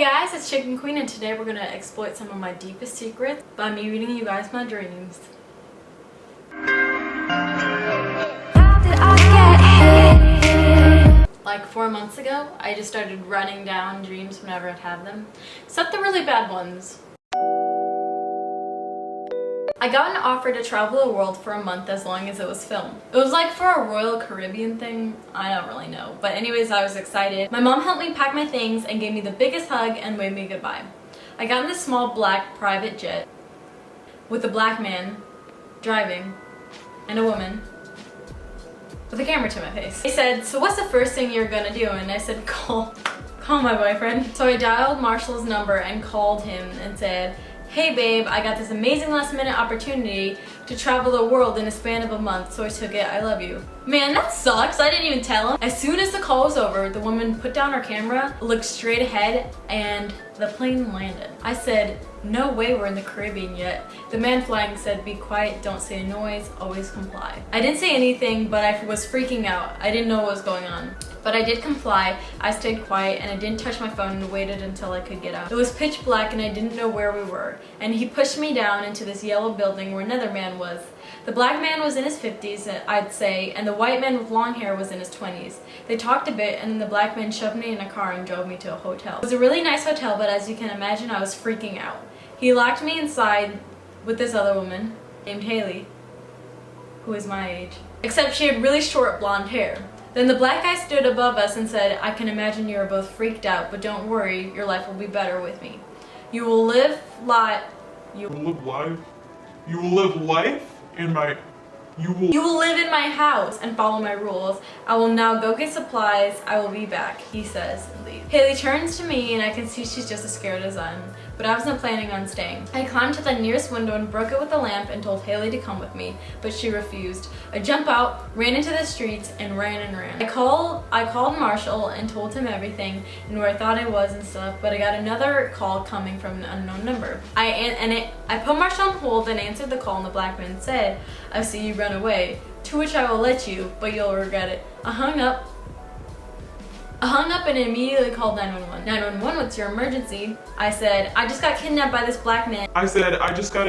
Hey guys, it's Chicken Queen, and today we're gonna exploit some of my deepest secrets by me reading you guys my dreams. Like 4 months ago, I just started writing down dreams whenever I'd have them, except the really bad ones. I got an offer to travel the world for a month as long as it was filmed. It was like for a Royal Caribbean thing, I don't really know. But anyways, I was excited. My mom helped me pack my things and gave me the biggest hug and waved me goodbye. I got in this small black private jet with a black man driving and a woman with a camera to my face. They said, "So what's the first thing you're gonna do?" And I said, call my boyfriend. So I dialed Marshall's number and called him and said, "Hey babe, I got this amazing last minute opportunity to travel the world in a span of a month, so I took it, I love you." Man, that sucks, I didn't even tell him. As soon as the call was over, the woman put down her camera, looked straight ahead, and the plane landed. I said, "No way we're in the Caribbean yet." The man flying said, "Be quiet, don't say a noise, always comply." I didn't say anything, but I was freaking out. I didn't know what was going on. But I did comply. I stayed quiet and I didn't touch my phone and waited until I could get out. It was pitch black and I didn't know where we were. And he pushed me down into this yellow building where another man was. The black man was in his 50s, I'd say, and the white man with long hair was in his 20s. They talked a bit and then the black man shoved me in a car and drove me to a hotel. It was a really nice hotel, but as you can imagine, I was freaking out. He locked me inside with this other woman named Haley, who is my age, except she had really short blonde hair. Then the black guy stood above us and said, "I can imagine you are both freaked out, but don't worry, your life will be better with me. You will live life in my house and follow my rules. I will now go get supplies. I will be back," he says, and leaves. Haley turns to me and I can see she's just as scared as I am, but I wasn't planning on staying. I climbed to the nearest window and broke it with a lamp and told Haley to come with me, but she refused. I jumped out, ran into the streets, and ran and ran. I called Marshall and told him everything and where I thought I was and stuff, but I got another call coming from an unknown number. I put Marshall on hold and answered the call, and the black man said, "I see you run away, to which I will let you, but you'll regret it." I hung up and immediately called 911. 911, what's your emergency? I said, "I just got kidnapped by this black man." I said, I just got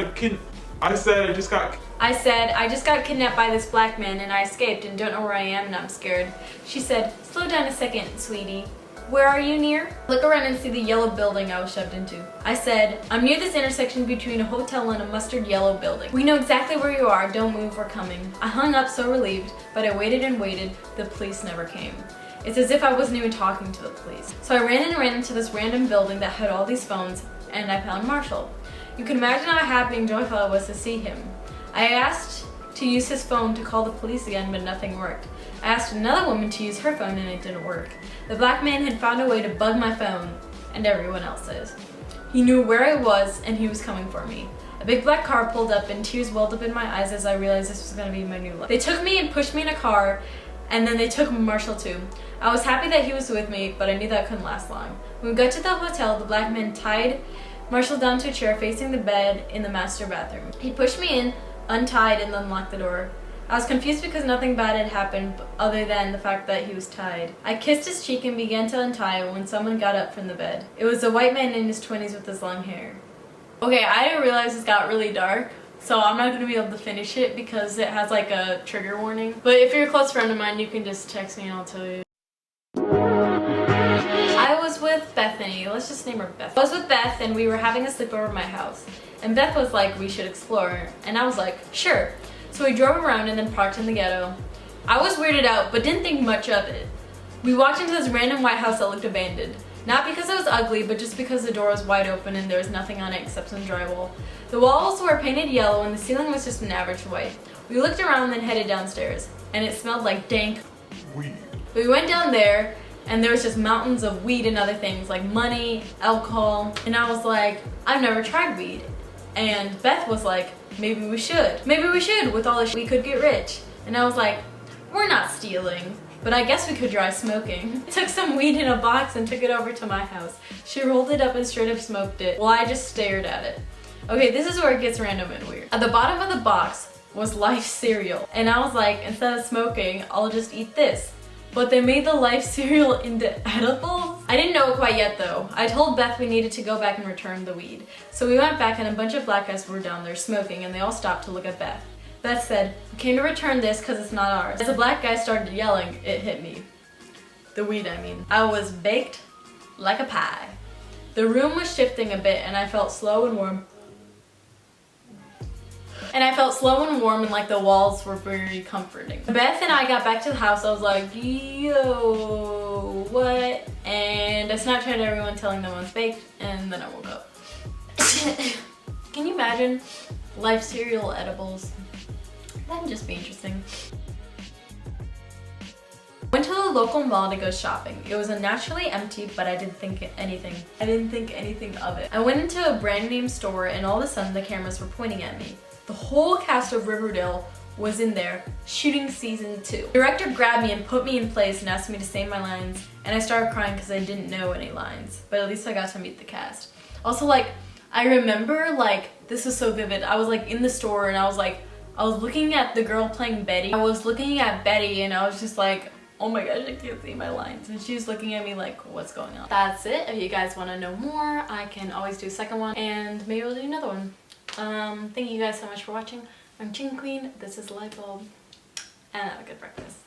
kidnapped by this black man and I escaped and don't know where I am and I'm scared. She said, "Slow down a second, sweetie. Where are you near?" Look around and see the yellow building I was shoved into. I said, "I'm near this intersection between a hotel and a mustard yellow building. We know exactly where you are. Don't move, we're coming." I hung up so relieved, but I waited and waited. The police never came. It's as if I wasn't even talking to the police. So I ran into this random building that had all these phones, and I found Marshall. You can imagine how happy and joyful I was to see him. I asked to use his phone to call the police again, but nothing worked. I asked another woman to use her phone and it didn't work. The black man had found a way to bug my phone, and everyone else's. He knew where I was and he was coming for me. A big black car pulled up and tears welled up in my eyes as I realized this was going to be my new life. They took me and pushed me in a car, and then they took Marshall too. I was happy that he was with me, but I knew that couldn't last long. When we got to the hotel, the black man tied Marshall down to a chair facing the bed in the master bathroom. He pushed me in, untied, and then locked the door. I was confused because nothing bad had happened other than the fact that he was tied. I kissed his cheek and began to untie when someone got up from the bed. It was a white man in his 20s with his long hair. Okay, I didn't realize this got really dark, so I'm not going to be able to finish it because it has like a trigger warning. But if you're a close friend of mine, you can just text me and I'll tell you. I was with Bethany. Let's just name her Beth. I was with Beth and we were having a sleepover at my house. And Beth was like, "We should explore." And I was like, "Sure." So we drove around and then parked in the ghetto. I was weirded out, but didn't think much of it. We walked into this random white house that looked abandoned. Not because it was ugly, but just because the door was wide open and there was nothing on it except some drywall. The walls were painted yellow and the ceiling was just an average white. We looked around and then headed downstairs, and it smelled like dank weed. We went down there and there was just mountains of weed and other things like money, alcohol, and I was like, "I've never tried weed." And Beth was like, "Maybe we should. Maybe we should. With all this we could get rich." And I was like, "We're not stealing, but I guess we could try smoking." I took some weed in a box and took it over to my house. She rolled it up and straight up smoked it while I just stared at it. Okay, this is where it gets random and weird. At the bottom of the box was Life cereal, and I was like, instead of smoking, I'll just eat this. But they made the Life cereal into edibles. I I didn't know it quite yet though. I told Beth we needed to go back and return the weed. So we went back and a bunch of black guys were down there smoking and they all stopped to look at Beth. Beth said, "We came to return this because it's not ours." As the black guy started yelling, it hit me. The weed, I mean. I was baked like a pie. The room was shifting a bit and I felt slow and warm. And like the walls were very comforting. Beth and I got back to the house. I was like, yo, what? And I Snapchatted everyone telling them I was baked and then I woke up. Can you imagine life cereal edibles? That'd just be interesting. Went to the local mall to go shopping. It was naturally empty, but I didn't think anything of it. I went into a brand name store and all of a sudden the cameras were pointing at me. The whole cast of Riverdale was in there shooting season 2. The director grabbed me and put me in place and asked me to say my lines, and I started crying because I didn't know any lines, but at least I got to meet the cast. Also, like, I remember, like, this was so vivid. I was like in the store and I was looking at the girl playing Betty. I was looking at Betty and I was just like, oh my gosh, I can't say my lines. And she was looking at me like, what's going on? That's it. If you guys want to know more, I can always do a second one and maybe we'll do another one. Thank you guys so much for watching. I'm Chicken Queen, this is Light Bulb, and have a good breakfast.